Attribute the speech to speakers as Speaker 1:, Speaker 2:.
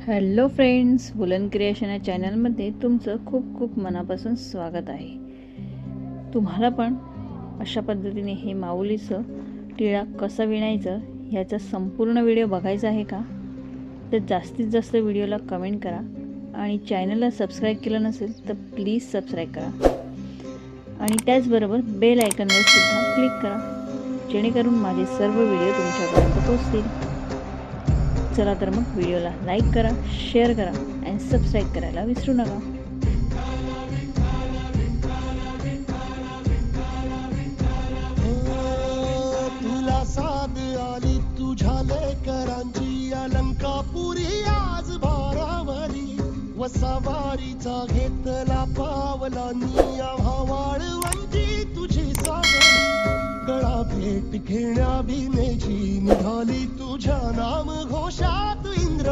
Speaker 1: Hello friends, woollen creation या चॅनलमध्ये तुमचं खूप खूप मनापासून स्वागत आहे। तुम्हाला पण अशा पद्धतीने हे माऊलीचं टिळा कसा विणायचं ह्याचा संपूर्ण व्हिडिओ बघायचा आहे का? तर जास्तीत जास्त व्हिडिओला कमेंट करा आणि चॅनलला सबस्क्राईब केलं नसेल तर प्लीज सबस्क्राईब करा आणि त्याचबरोबर बेल आयकॉनवर सुद्धा क्लिक करा, जेणेकरून माझे सर्व व्हिडिओ तुमच्यापर्यंत पोहोचतील। चला तर मग व्हिडिओला लाईक करा, शेअर करा आणि सबस्क्राईब करायला विसरू नका।
Speaker 2: तुला साध आली तुझ्या लेकरांची अलंकापुरी आज भारावरी वसावारीचा घेतला पावलांनी आम्हा वाळवंटी तुझी सावली गळा भेट घेण्या भीमेची निघाली तुझ्या नाम घोषात इंद्र